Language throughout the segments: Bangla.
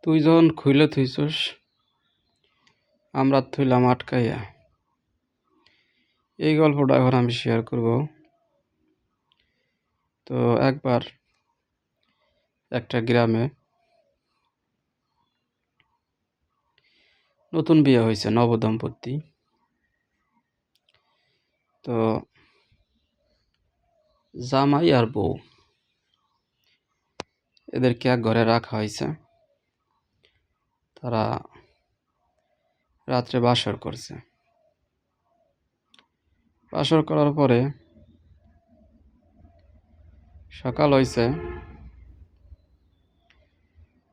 তুই যখন খুইলে থুইছস আমরা থুইলাম আটকাইয়া। এই গল্পটা এখন আমি শেয়ার করব। তো একবার একটা গ্রামে নতুন বিয়ে হয়েছে নবদম্পতি। তো জামাই আর বউ এদেরকে এক ঘরে রাখা হয়েছে। তারা রাত্রে বাসর করছে। বাসর করার পরে সকাল হয়েছে,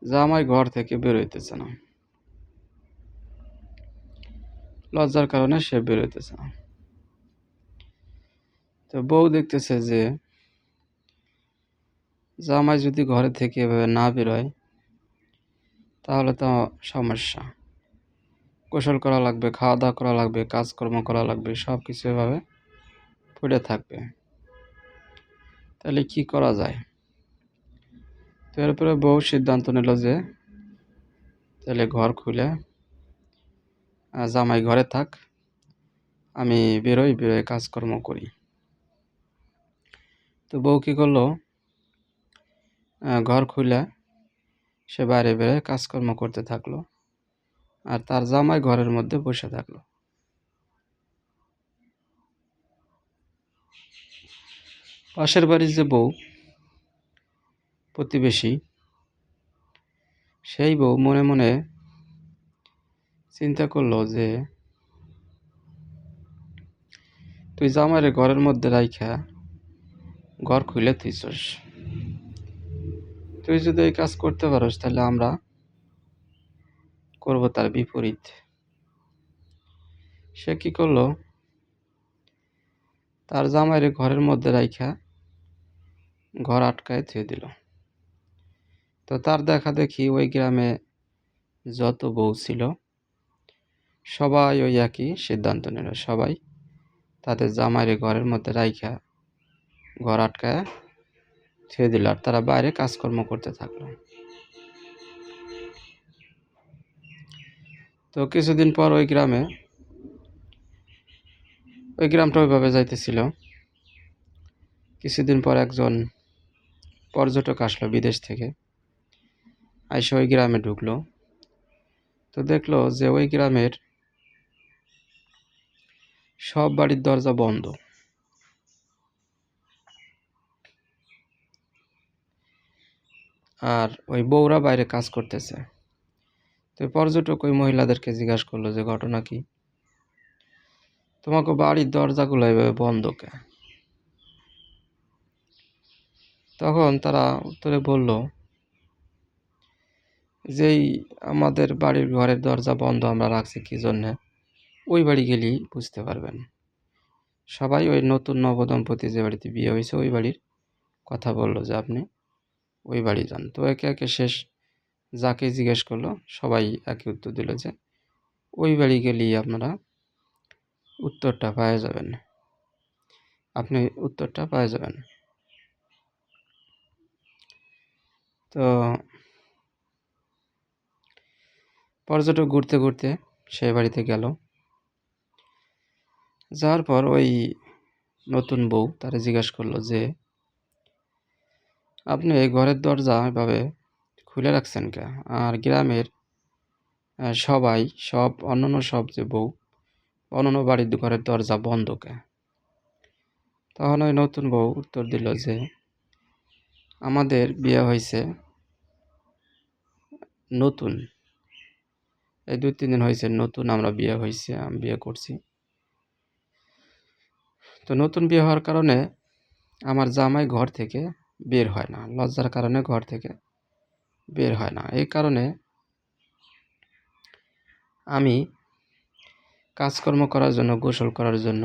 জামাই ঘর থেকে বের হইতেছে না। লজ্জার কারণে সে বের হইতেছে না। তো বউ দেখতেছে যে জামাই যদি ঘরে থেকে এভাবে না বেরোয় তাহলে তো সমস্যা। গোসল করা লাগবে, খাওয়া দাওয়া করা লাগবে, কাজকর্ম করা লাগবে, সব কিছু এভাবে পড়ে থাকবে। তাহলে কি করা যায়? তো এরপরে বউ সিদ্ধান্ত নিল যে তাহলে ঘর খুলে জামাই ঘরে থাক, আমি বেরোয় কাজকর্ম করি। তো বউ কি করলো, ঘর খুলে সে বাইরে বেরোয় কাজকর্ম করতে থাকলো, আর তার জামাই ঘরের মধ্যে বসে থাকলো। পাশের বাড়ির যে বউ, প্রতিবেশী, সেই বউ মনে মনে চিন্তা করলো যে তুই জামাইরে ঘরের মধ্যে রাইখা ঘর খুলে থুইছস, তুই যদি এই কাজ করতে পারস তাহলে আমরা করব তার বিপরীত। সে কি করলো, তার জামাইরে ঘরের মধ্যে রাইখা ঘর আটকায় থুয়ে দিল। তো তার দেখা দেখি ওই গ্রামে যত বউ ছিল সবাই ওই একই সিদ্ধান্ত নিল। সবাই তাদের জামাইরে ঘরের মধ্যে রাইখা ঘর আটকায় থুয়ে দিল, আর তারা বাইরে কাজকর্ম করতে থাকলো। তো কিছুদিন পর ওই গ্রামটা ওইভাবে যাইতেছিল। কিছুদিন পর একজন পর্যটক আসলো বিদেশ থেকে, আইসে ওই গ্রামে ঢুকলো। তো দেখলো যে ওই গ্রামের সব বাড়ির দরজা বন্ধ। আর ওই বউরা বাইরে কাজ করতেছে। তো পর্যটক ওই মহিলাদেরকে জিজ্ঞাসা করলো যে ঘটনা কি, তোমাকে বাড়ির দরজাগুলো এভাবে বন্ধ কে? তখন তারা উত্তরে বলল, যেই আমাদের বাড়ির ঘরের দরজা বন্ধ আমরা রাখছি কি জন্যে, ওই বাড়ি গেলেই বুঝতে পারবেন। সবাই ওই নতুন নবদম্পতি যে বাড়িতে বিয়ে হয়েছে ওই বাড়ির কথা বললো যে আপনি ওই বাড়ি যান। তো একে একে শেষ যাকে জিজ্ঞেস করলো সবাই একই উত্তর দিল যে ওই বাড়ি গেলেই আপনারা উত্তরটা পাওয়া যাবেন, আপনি উত্তরটা পাওয়া যাবেন। তো পর্যটক ঘুরতে ঘুরতে সেই বাড়িতে গেল। যাওয়ার পর ওই নতুন বউ তারা জিজ্ঞাসা করলো যে আপনি এই ঘরের দরজা এভাবে খুলে রাখছেন কে, আর গ্রামের সব অন্যান্য সব যে বউ অন্যান্য বাড়ির ঘরের দরজা বন্ধ কে? তখন ওই নতুন বউ উত্তর দিল যে আমাদের বিয়ে হয়েছে নতুন, এই 2-3 দিন হয়েছে নতুন আমরা বিয়ে হয়েছে, আমি বিয়ে করছি। তো নতুন বিয়ে হওয়ার কারণে আমার জামাই ঘর থেকে বের হয় না, লজ্জার কারণে ঘর থেকে বের হয় না। এই কারণে আমি কাজকর্ম করার জন্য, গোসল করার জন্য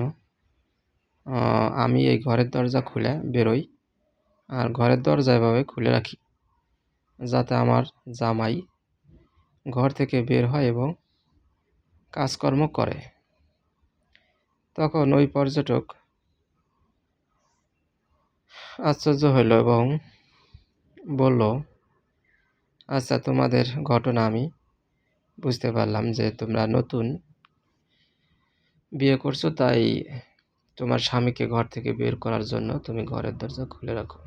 আমি এই ঘরের দরজা খুলে বেরোই, আর ঘরের দরজা এভাবে খুলে রাখি যাতে আমার জামাই ঘর থেকে বের হয় এবং কাজকর্ম করে। তখন ওই পর্যটক আশ্চর্য হইল এবং বলল আচ্ছা, তোমাদের ঘটনা আমি বুঝতে পারলাম যে তোমরা নতুন বিয়ে করছো, তাই তোমার স্বামীকে ঘর থেকে বের করার জন্য তুমি ঘরের দরজা খুলে রাখো।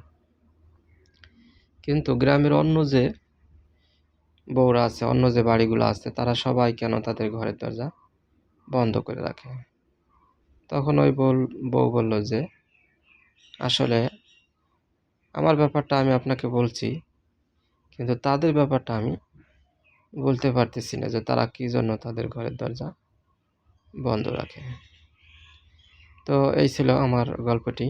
কিন্তু গ্রামের অন্য যে বউরা আছে, অন্য যে বাড়িগুলো আছে, তারা সবাই কেন তাদের ঘরের দরজা বন্ধ করে রাখে? তখন ওই বউ বলল যে, আসলে আমার ব্যাপারটা আমি আপনাকে বলছি, কিন্তু তাদের ব্যাপারটা আমি বলতে পারতেছি না যে তারা কি জন্য তাদের ঘরের দরজা বন্ধ রাখে। তো এই ছিল আমার গল্পটি।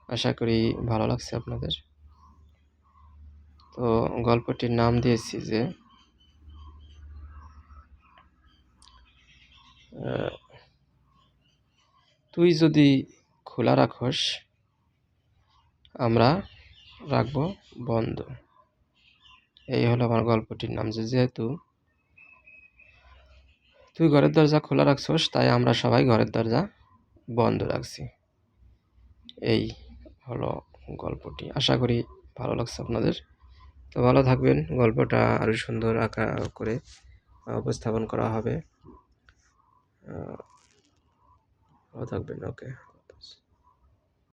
আশা করি ভালো লাগছে আপনাদের। তো গল্পটির নাম দিয়েছি যে তুই যদি খোলা রাখস, আমরা রাখবো বন্ধ। এই হলো আমার গল্পটির নাম, যে যেহেতু তুই ঘরের দরজা খোলা রাখছস, তাই আমরা সবাই ঘরের দরজা বন্ধ রাখছি। এই হলো গল্পটি। আশা করি ভালো লাগছে আপনাদের। তো ভালো থাকবেন। গল্পটা আরও সুন্দর আকার করে উপস্থাপন করা হবে। ভালো থাকবেন। ওকে।